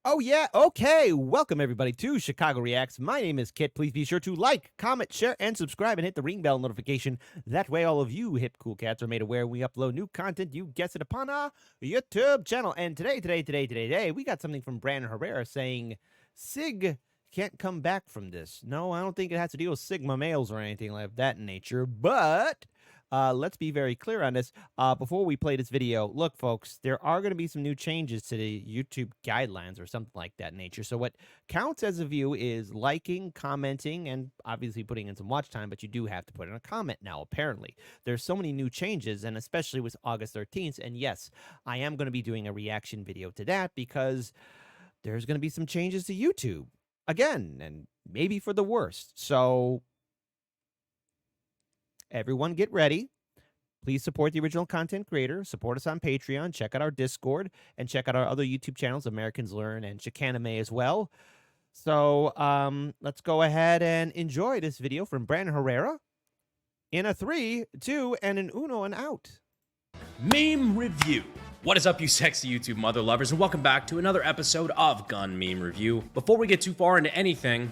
Oh, yeah. Okay. Welcome, everybody, to Chicago Reacts. My name is Kit. Please be sure to like, comment, share, and subscribe, and hit the ring bell notification. That way, all of you hip cool cats are made aware we upload new content. You guessed it, upon our YouTube channel. And today, we got something from Brandon Herrera saying Sig can't come back from this. No, I don't think it has to deal with Sigma males or anything like that nature, but let's be very clear on this. Before we play this video, look, folks, there are going to be some new changes to the YouTube guidelines or something like that nature. So what counts as a view is liking, commenting, and obviously putting in some watch time, but you do have to put in a comment now, apparently. There's so many new changes, and especially with August 13th, and yes, I am going to be doing a reaction video to that because there's going to be some changes to YouTube. Again, and maybe for the worst. So everyone get ready. Please support the original content creator. Support us on Patreon. Check out our Discord. And check out our other YouTube channels, Americans Learn and Chicanime as well. So let's go ahead and enjoy this video from Brandon Herrera in a 3, 2, and an uno and out. Meme Review. What is up, you sexy YouTube mother lovers, and welcome back to another episode of Gun Meme Review. Before we get too far into anything,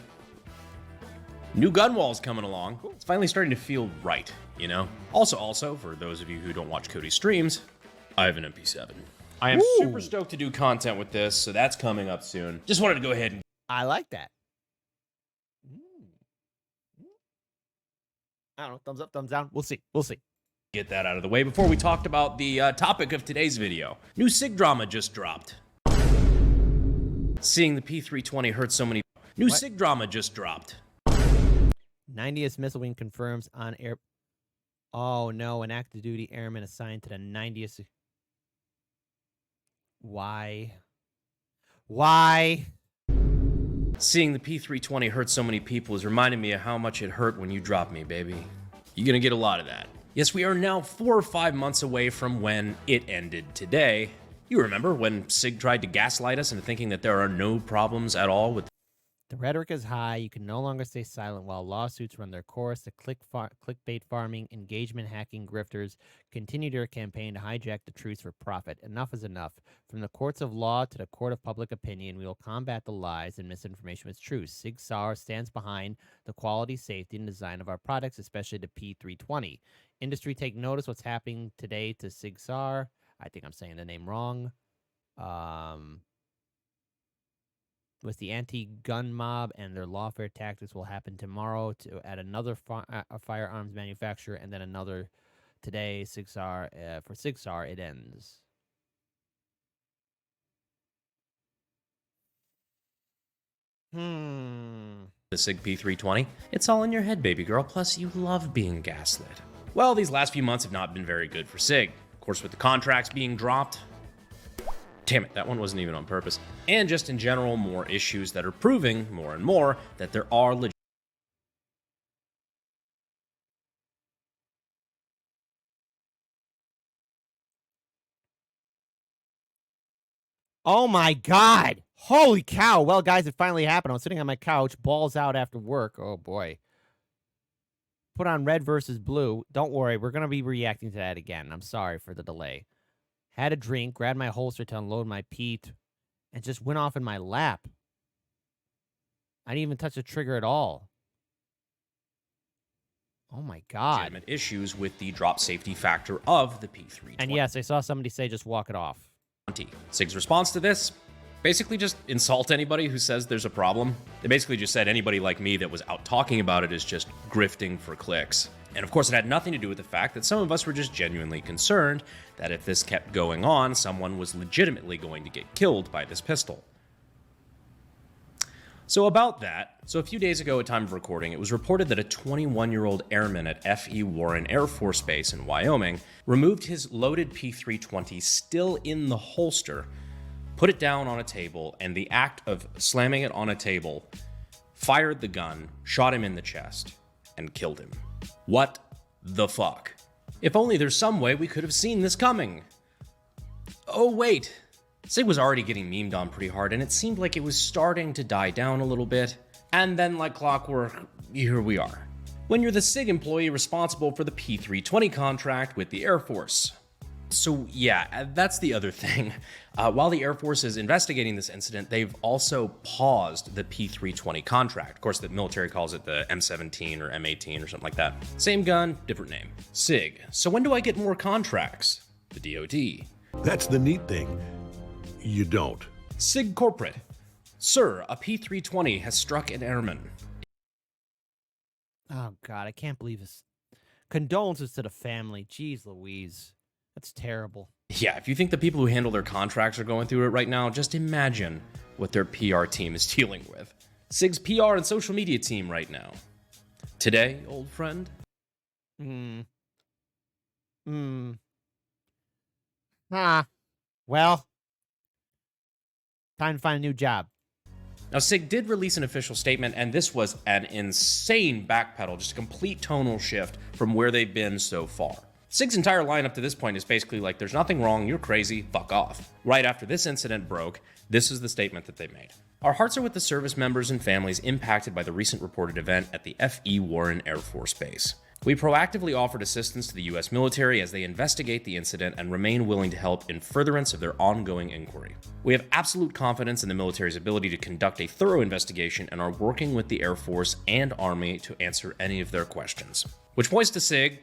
new gun wall's coming along. It's finally starting to feel right, you know? Also, for those of you who don't watch Cody's streams, I have an MP7. I am super stoked to do content with this, so that's coming up soon. Just wanted to go ahead and... I like that. I don't know, thumbs up, thumbs down. We'll see. Get that out of the way before we talked about the topic of today's video. New Sig drama just dropped. Seeing the P320 hurt so many... New Sig drama just dropped. 90th Missile Wing confirms on air... Oh, no, an active duty airman assigned to the 90th... Why? Seeing the P320 hurt so many people is reminding me of how much it hurt when you dropped me, baby. You're gonna get a lot of that. Yes, we are now 4 or 5 months away from when it ended today. You remember when Sig tried to gaslight us into thinking that there are no problems at all with... The rhetoric is high. You can no longer stay silent while lawsuits run their course. The clickbait farming, engagement hacking grifters continue their campaign to hijack the truth for profit. Enough is enough. From the courts of law to the court of public opinion, we will combat the lies and misinformation with truth. Sig Sauer stands behind the quality, safety, and design of our products, especially the P320. Industry, take notice what's happening today to Sig Sauer. I think I'm saying the name wrong. With the anti-gun mob and their lawfare tactics will happen tomorrow at another firearms manufacturer, and then another today. Sig Sauer, for Sig Sauer, it ends. The Sig P320. It's all in your head, baby girl. Plus, you love being gaslit. Well, these last few months have not been very good for Sig. Of course, with the contracts being dropped. Damn it, that one wasn't even on purpose. And just in general, more issues that are proving more and more that there are legit... Oh my God! Holy cow! Well, guys, it finally happened. I was sitting on my couch, balls out after work. Oh boy. Put on red versus blue. Don't worry, we're going to be reacting to that again. I'm sorry for the delay. Had a drink, grabbed my holster to unload my Pete, and just went off in my lap. I didn't even touch the trigger at all. Oh my God. Legitimate issues with the drop safety factor of the P320. And yes, I saw somebody say just walk it off. Sig's response to this? Basically just insult anybody who says there's a problem. They basically just said anybody like me that was out talking about it is just grifting for clicks. And of course, it had nothing to do with the fact that some of us were just genuinely concerned that if this kept going on, someone was legitimately going to get killed by this pistol. So about that, a few days ago at time of recording, it was reported that a 21-year-old airman at F.E. Warren Air Force Base in Wyoming removed his loaded P320 still in the holster, put it down on a table, and the act of slamming it on a table, fired the gun, shot him in the chest, and killed him. What the fuck? If only there's some way we could have seen this coming. Oh wait, Sig was already getting memed on pretty hard, and it seemed like it was starting to die down a little bit, and then like clockwork, here we are. When you're the Sig employee responsible for the P320 contract with the Air Force. So yeah, that's the other thing. While the Air Force is investigating this incident, they've also paused the P320 contract. Of course, the military calls it the M17 or M18 or something like that. Same gun, different name. Sig. So when do I get more contracts? The DoD. That's the neat thing. You don't. Sig Corporate. Sir, a P320 has struck an airman. Oh, God, I can't believe this. Condolences to the family. Jeez Louise. That's terrible. Yeah, if you think the people who handle their contracts are going through it right now, just imagine what their PR team is dealing with. Sig's PR and social media team right now. Today, old friend? Well, time to find a new job. Now, Sig did release an official statement, and this was an insane backpedal, just a complete tonal shift from where they've been so far. Sig's entire line up to this point is basically like, there's nothing wrong, you're crazy, fuck off. Right after this incident broke, this is the statement that they made. Our hearts are with the service members and families impacted by the recent reported event at the F.E. Warren Air Force Base. We proactively offered assistance to the U.S. military as they investigate the incident and remain willing to help in furtherance of their ongoing inquiry. We have absolute confidence in the military's ability to conduct a thorough investigation and are working with the Air Force and Army to answer any of their questions. Which points to Sig,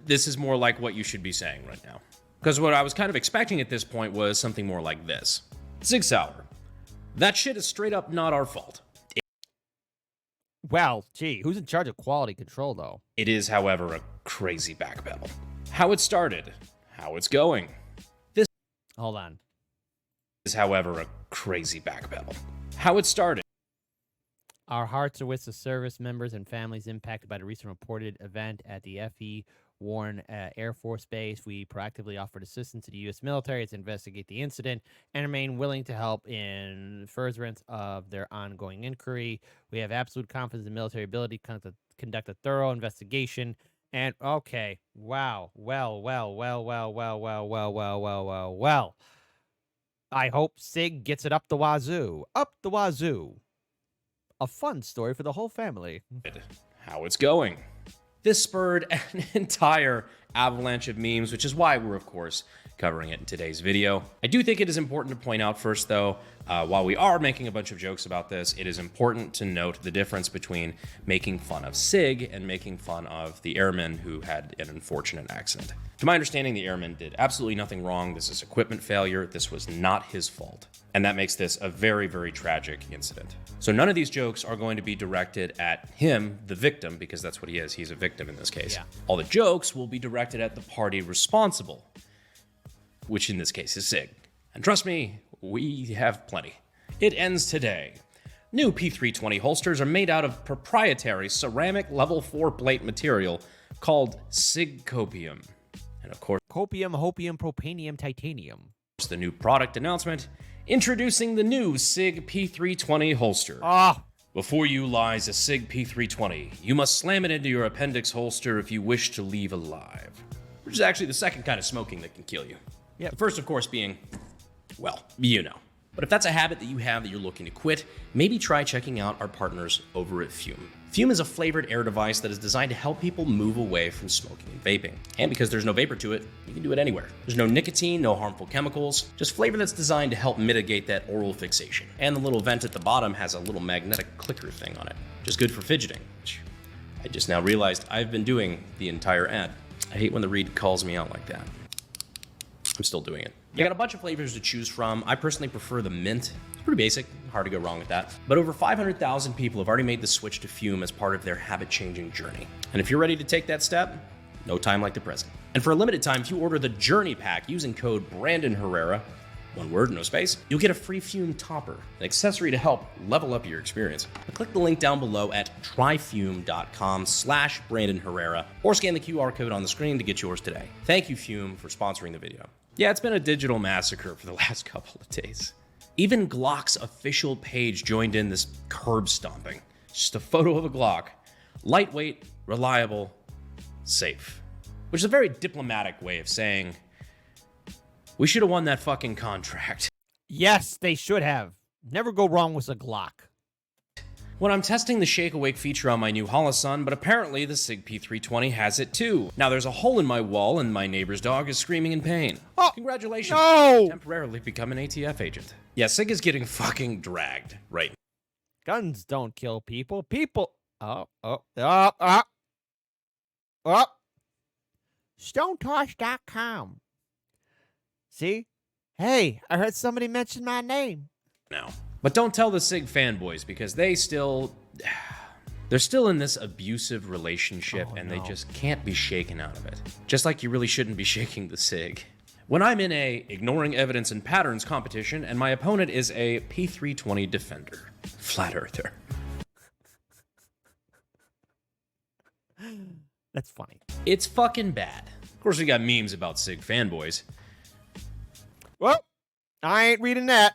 this is more like what you should be saying right now. Because what I was kind of expecting at this point was something more like this. Sig Sauer, that shit is straight up not our fault. Well, gee, who's in charge of quality control, though? It is, however, a crazy backpedal. How it started, how it's going. This Hold on. is, however, a crazy backpedal. How it started. Our hearts are with the service members and families impacted by the recent reported event at the F.E. Warren Air Force Base. We proactively offered assistance to the U.S. military to investigate the incident and remain willing to help in furtherance of their ongoing inquiry. We have absolute confidence in the military ability to conduct a thorough investigation. And, okay, wow, well. I hope Sig gets it up the wazoo. Up the wazoo. A fun story for the whole family. How it's going. This spurred an entire avalanche of memes, which is why we're, of course, covering it in today's video. I do think it is important to point out first, though, while we are making a bunch of jokes about this, it is important to note the difference between making fun of Sig and making fun of the airman who had an unfortunate accident. To my understanding, the airman did absolutely nothing wrong. This is equipment failure. This was not his fault. And that makes this a very, very tragic incident. So none of these jokes are going to be directed at him, the victim, because that's what he is. He's a victim in this case. Yeah. All the jokes will be directed at the party responsible, which in this case is Sig. And trust me, we have plenty. It ends today. New P320 holsters are made out of proprietary ceramic level 4 plate material called Sig Copium. And of course, Copium, hopium, propanium, titanium. the new product announcement, introducing the new Sig P320 holster. Before you lies a Sig P320. You must slam it into your appendix holster if you wish to leave alive. Which is actually the second kind of smoking that can kill you. Yep. The first, of course, being, well, you know. But if that's a habit that you have that you're looking to quit, maybe try checking out our partners over at Fume. Fume is a flavored air device that is designed to help people move away from smoking and vaping. And because there's no vapor to it, you can do it anywhere. There's no nicotine, no harmful chemicals, just flavor that's designed to help mitigate that oral fixation. And the little vent at the bottom has a little magnetic clicker thing on it, which is good for fidgeting, which I just now realized I've been doing the entire ad. I hate when the read calls me out like that. I'm still doing it. You got a bunch of flavors to choose from. I personally prefer the mint. It's pretty basic, hard to go wrong with that. But over 500,000 people have already made the switch to Fume as part of their habit-changing journey. And if you're ready to take that step, no time like the present. And for a limited time, if you order the Journey Pack using code Brandon Herrera, one word, no space, you'll get a free Fume topper, an accessory to help level up your experience. Click the link down below at tryfume.com/Brandon Herrera or scan the QR code on the screen to get yours today. Thank you, Fume, for sponsoring the video. Yeah, it's been a digital massacre for the last couple of days. Even Glock's official page joined in this curb stomping. Just a photo of a Glock. Lightweight, reliable, safe. Which is a very diplomatic way of saying, we should have won that fucking contract. Yes, they should have. Never go wrong with a Glock. when I'm testing the Shake Awake feature on my new Holosun, but apparently the Sig P320 has it too. Now there's a hole in my wall and my neighbor's dog is screaming in pain. Oh, congratulations. no! Temporarily become an ATF agent. Yeah, Sig is getting fucking dragged right now. Guns don't kill people. People. StoneTosh.com. See? Hey, I heard somebody mention my name. Now. But don't tell the SIG fanboys because they're still in this abusive relationship and they just can't be shaken out of it. Just like you really shouldn't be shaking the SIG. When I'm in a ignoring evidence and patterns competition and my opponent is a P320 defender, flat earther. That's funny. It's fucking bad. Of course, we got memes about SIG fanboys. Well, I ain't reading that.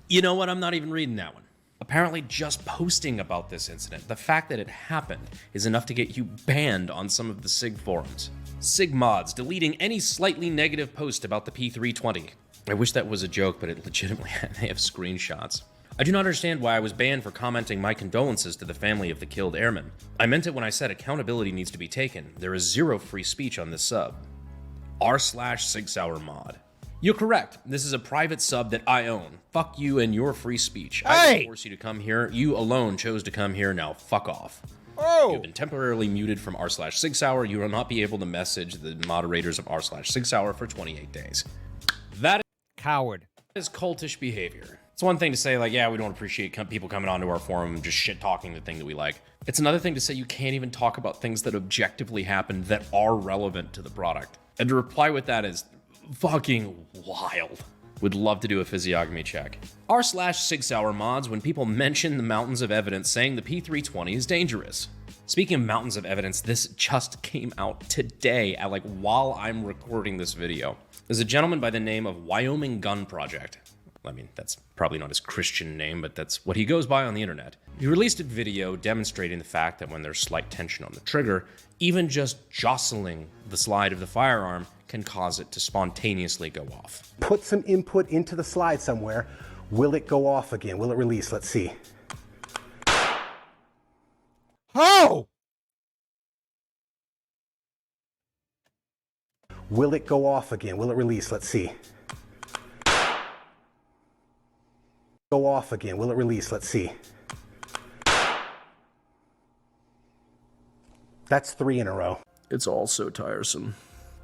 You know what? I'm not even reading that one. Apparently, just posting about this incident, the fact that it happened, is enough to get you banned on some of the SIG forums. SIG mods deleting any slightly negative post about the P320. I wish that was a joke, but it legitimately they have screenshots. I do not understand why I was banned for commenting my condolences to the family of the killed airman. I meant it when I said accountability needs to be taken. There is zero free speech on this sub. r/Sig Sauer mod. You're correct. This is a private sub that I own. Fuck you and your free speech. I didn't force you to come here. You alone chose to come here. Now fuck off. Oh! You've been temporarily muted from r/Sig Sauer. You will not be able to message the moderators of r/Sig Sauer for 28 days. That Coward. is cultish behavior. It's one thing to say, like, yeah, we don't appreciate people coming onto our forum and just shit-talking the thing that we like. It's another thing to say you can't even talk about things that objectively happened that are relevant to the product. And to reply with that is fucking wild. Would love to do a physiognomy check. r/Sig Sauer mods when people mention the mountains of evidence saying the P320 is dangerous. Speaking of mountains of evidence, this just came out today at while I'm recording this video. There's a gentleman by the name of Wyoming Gun Project. I mean, that's probably not his Christian name, but that's what he goes by on the internet. He released a video demonstrating the fact that when there's slight tension on the trigger, even just jostling the slide of the firearm can cause it to spontaneously go off. Put some input into the slide somewhere. Will it go off again? Will it release? Let's see. Oh! Will it go off again? Will it release? Let's see. Go off again. Will it release? Let's see. That's 3 in a row. It's all so tiresome.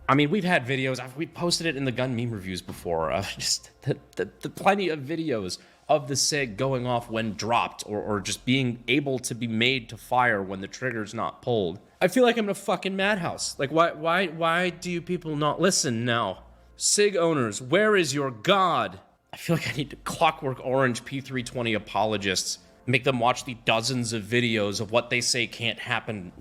I mean, we've had videos, we posted it in the gun meme reviews before, just the plenty of videos of the SIG going off when dropped or just being able to be made to fire when the trigger's not pulled. I feel like I'm in a fucking madhouse. Like, why do you people not listen now? SIG owners, where is your God? I feel like I need to Clockwork Orange P320 apologists, make them watch the dozens of videos of what they say can't happening.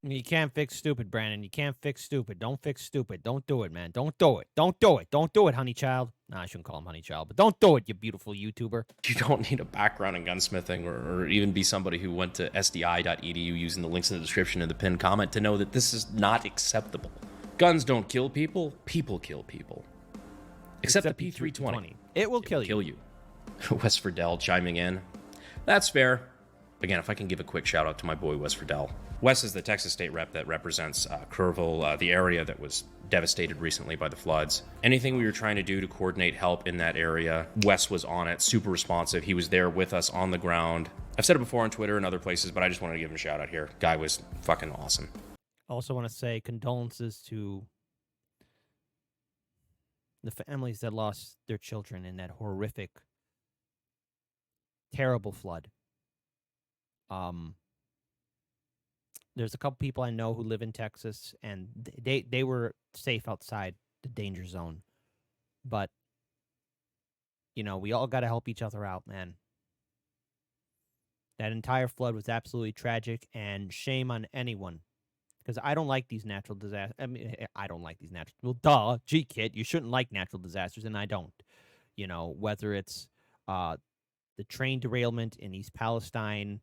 You can't fix stupid, Brandon. You can't fix stupid. Don't fix stupid. Don't do it, man. Don't do it. Don't do it. Don't do it, honey child. Nah, I shouldn't call him honey child, but don't do it, you beautiful YouTuber. You don't need a background in gunsmithing or even be somebody who went to sdi.edu using the links in the description and the pinned comment to know that this is not acceptable. Guns don't kill people. People kill people. Except the P320. It will kill you. Wes Ferdell chiming in. That's fair. Again, if I can give a quick shout out to my boy Wes Ferdell. Wes is the Texas state rep that represents Kerrville, the area that was devastated recently by the floods. Anything we were trying to do to coordinate help in that area, Wes was on it, super responsive. He was there with us on the ground. I've said it before on Twitter and other places, but I just wanted to give him a shout out here. Guy was fucking awesome. Also want to say condolences to the families that lost their children in that horrific, terrible flood. There's a couple people I know who live in Texas, and they were safe outside the danger zone. But, you know, we all got to help each other out, man. That entire flood was absolutely tragic, and shame on anyone. Because I don't like these natural disasters. I mean, I don't like these natural... Well, duh. Gee, kid, you shouldn't like natural disasters, and I don't. You know, whether it's the train derailment in East Palestine,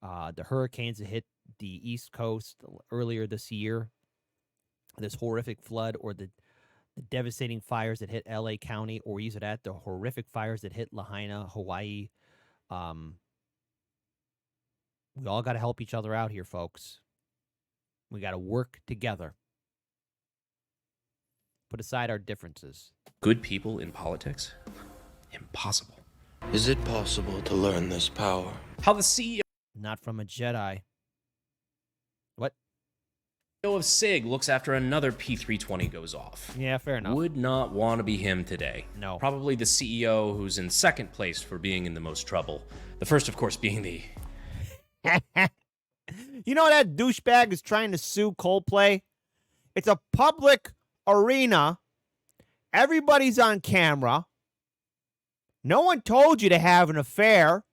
the hurricanes that hit the East Coast earlier this year, this horrific flood, or the devastating fires that hit L.A. County, or use it at the horrific fires that hit Lahaina, Hawaii. We all got to help each other out here, folks. We got to work together. Put aside our differences. Good people in politics? Impossible. Is it possible to learn this power? How the CEO Not from a Jedi. What? of Sig looks after another P320 goes off. Yeah, fair enough. Would not want to be him today. No. Probably the CEO who's in second place for being in the most trouble. The first, of course, being the... You know that douchebag is trying to sue Coldplay? It's a public arena. Everybody's on camera. No one told you to have an affair.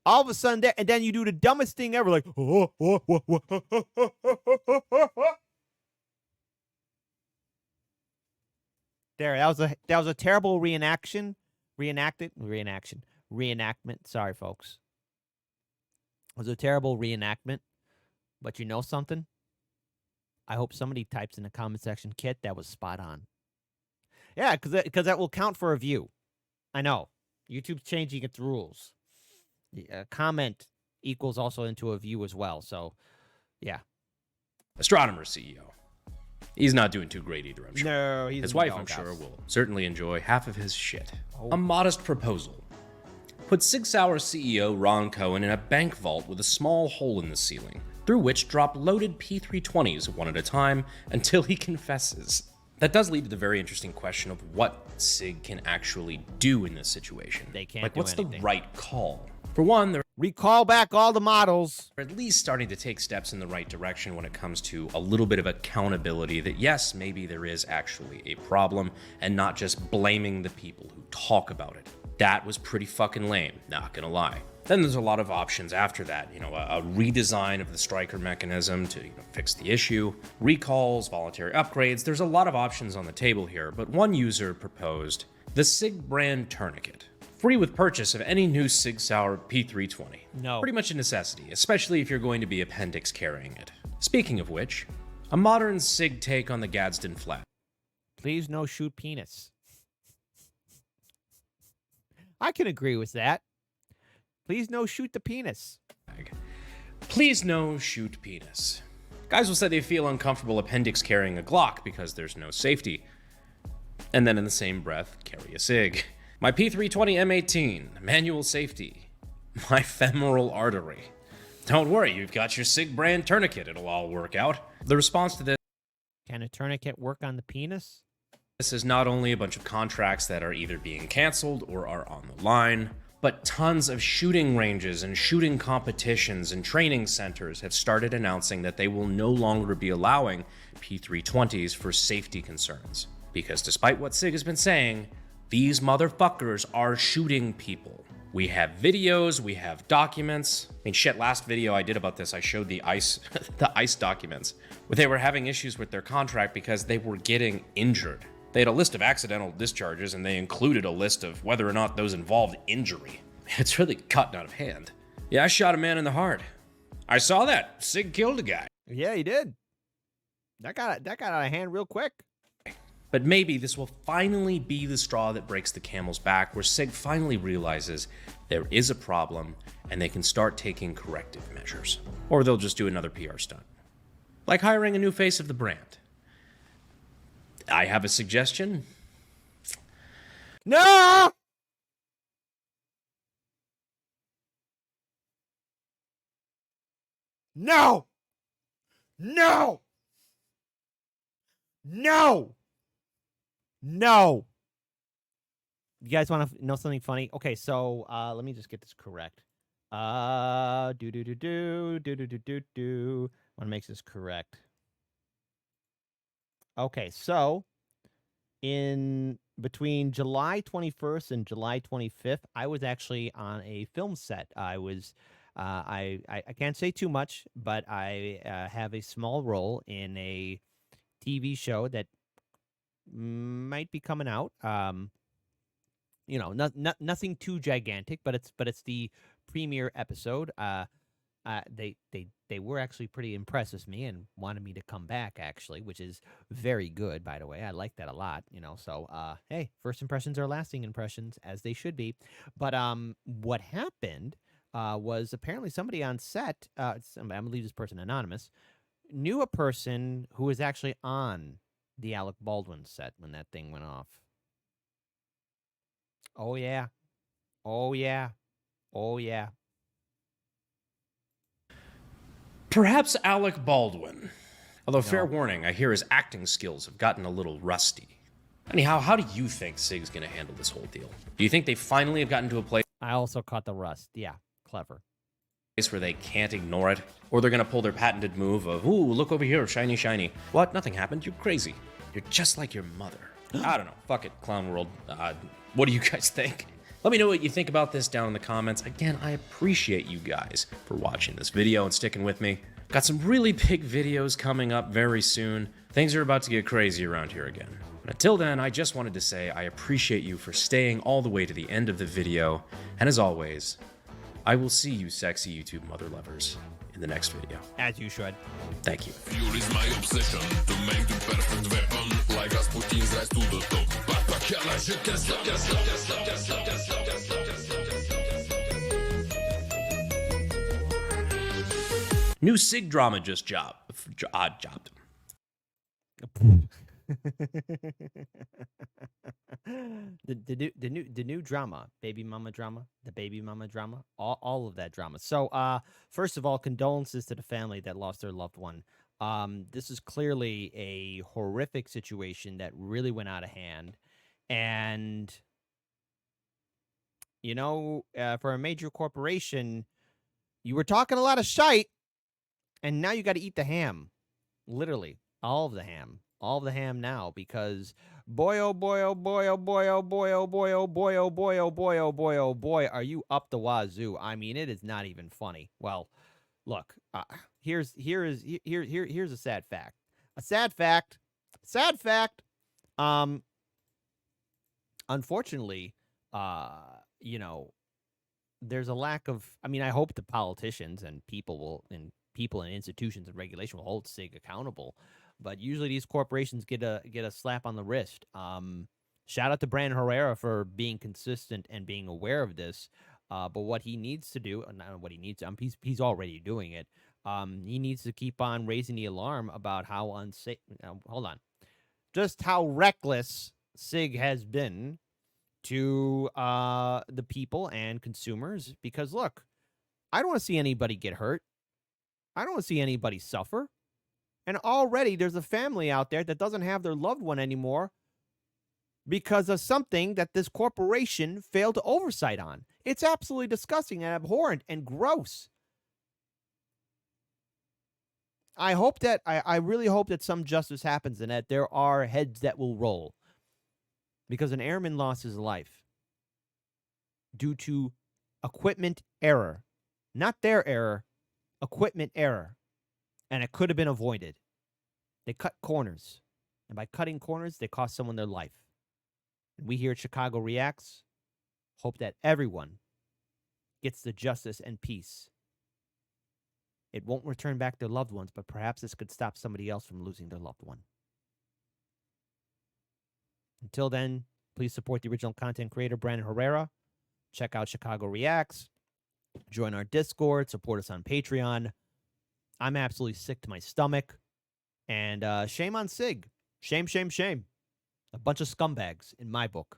All of a sudden, and then you do the dumbest thing ever, like, there. That was a terrible reenactment. Sorry, folks. It was a terrible reenactment. But you know something? I hope somebody types in the comment section, Kit, that was spot on. Yeah, because that will count for a view. I know. YouTube's changing its rules. Comment equals also into a view as well. So, yeah. Astronomer CEO. He's not doing too great either, I'm sure. No, he's his in the wife, I'm doghouse. sure, will certainly enjoy half of his shit. Oh. A modest proposal. Put Sig Sauer CEO Ron Cohen in a bank vault with a small hole in the ceiling, through which drop loaded P320s one at a time until he confesses. That does lead to the very interesting question of what Sig can actually do in this situation. They can't like, do what's anything. the right call? For one, they're Recall back all the models. at least starting to take steps in the right direction when it comes to a little bit of accountability that, yes, maybe there is actually a problem, and not just blaming the people who talk about it. That was pretty fucking lame, not gonna lie. Then there's a lot of options after that, a redesign of the striker mechanism to fix the issue, recalls, voluntary upgrades. There's a lot of options on the table here, but one user proposed the Sig brand tourniquet, free with purchase of any new Sig Sauer P320. No. Pretty much a necessity, especially if you're going to be appendix carrying it. Speaking of which, a modern Sig take on the Gadsden flat. Please no shoot penis. I can agree with that. Please no shoot the penis. Please no shoot penis. Guys will say they feel uncomfortable appendix carrying a Glock because there's no safety. And then in the same breath, carry a Sig. My P320 M18, manual safety. My femoral artery. Don't worry, you've got your Sig brand tourniquet, it'll all work out. The response to this Can a tourniquet work on the penis? is not only a bunch of contracts that are either being canceled or are on the line, but tons of shooting ranges and shooting competitions and training centers have started announcing that they will no longer be allowing P320s for safety concerns. Because despite what Sig has been saying, these motherfuckers are shooting people. We have videos, we have documents. I mean, shit, last video I did about this, I showed the ICE, the ICE documents, where they were having issues with their contract because they were getting injured. They had a list of accidental discharges, and they included a list of whether or not those involved injury. It's really gotten out of hand. Yeah, I shot a man in the heart. I saw that. Sig killed a guy. Yeah, he did. That got out of hand real quick. But maybe this will finally be the straw that breaks the camel's back, where Sig finally realizes there is a problem, and they can start taking corrective measures. Or they'll just do another PR stunt. Like hiring a new face of the brand. I have a suggestion. No! No! No! No! No! You guys want to know something funny? Okay, so let me just get this correct. Want to make this correct. Okay, so in between July 21st and July 25th, I was actually on a film set. I was, I can't say too much, but I have a small role in a TV show that might be coming out. Nothing too gigantic, but it's the premiere episode. They were actually pretty impressed with me and wanted me to come back, actually, which is very good, by the way. I like that a lot, so hey, first impressions are lasting impressions, as they should be. But what happened was apparently somebody on set, I'm going to leave this person anonymous, knew a person who was actually on the Alec Baldwin set when that thing went off. Oh, yeah. Oh, yeah. Oh, yeah. Perhaps Alec Baldwin. Although, fair warning, I hear his acting skills have gotten a little rusty. Anyhow, how do you think Sig's going to handle this whole deal? Do you think they finally have gotten to a place I also caught the rust. Yeah, clever. where they can't ignore it? Or they're going to pull their patented move of, ooh, look over here, shiny, shiny. What? Nothing happened. You're crazy. You're just like your mother. I don't know. Fuck it, Clown World. What do you guys think? Let me know what you think about this down in the comments. Again, I appreciate you guys for watching this video and sticking with me. Got some really big videos coming up very soon. Things are about to get crazy around here again. But until then, I just wanted to say I appreciate you for staying all the way to the end of the video. And as always, I will see you sexy YouTube mother lovers in the next video. As you should. Thank you. Fuel is my obsession to make the perfect weapon. Like Rasputin's rise to the top. Back, je can't stop. New Sig drama just dropped. The new drama, baby mama drama, the baby mama drama, all of that drama. So, first of all, condolences to the family that lost their loved one. This is clearly a horrific situation that really went out of hand, and for a major corporation, you were talking a lot of shite, and now you got to eat the ham, literally all of the ham. All the ham now, because boy, oh boy, oh boy, oh boy, oh boy, oh boy, oh boy, oh boy, oh boy, oh boy, oh boy, are you up the wazoo? I mean, it is not even funny. Well, look, here's a sad fact. A sad fact. Sad fact. Unfortunately, there's a lack of. I mean, I hope the politicians and people and institutions and regulation will hold SIG accountable. But usually these corporations get a slap on the wrist. Shout out to Brandon Herrera for being consistent and being aware of this. But what he needs to do, not what he needs to, he's already doing it. He needs to keep on raising the alarm about how unsafe. Hold on, just how reckless SIG has been to the people and consumers. Because look, I don't want to see anybody get hurt. I don't want to see anybody suffer. And already there's a family out there that doesn't have their loved one anymore because of something that this corporation failed to oversight on. It's absolutely disgusting and abhorrent and gross. I really hope that some justice happens and that there are heads that will roll. Because an airman lost his life due to equipment error. Not their error, equipment error. And it could have been avoided. They cut corners. And by cutting corners, they cost someone their life. And we here at Chicago Reacts hope that everyone gets the justice and peace. It won't return back their loved ones, but perhaps this could stop somebody else from losing their loved one. Until then, please support the original content creator, Brandon Herrera. Check out Chicago Reacts. Join our Discord. Support us on Patreon. I'm absolutely sick to my stomach. And shame on SIG. Shame, shame, shame. A bunch of scumbags in my book.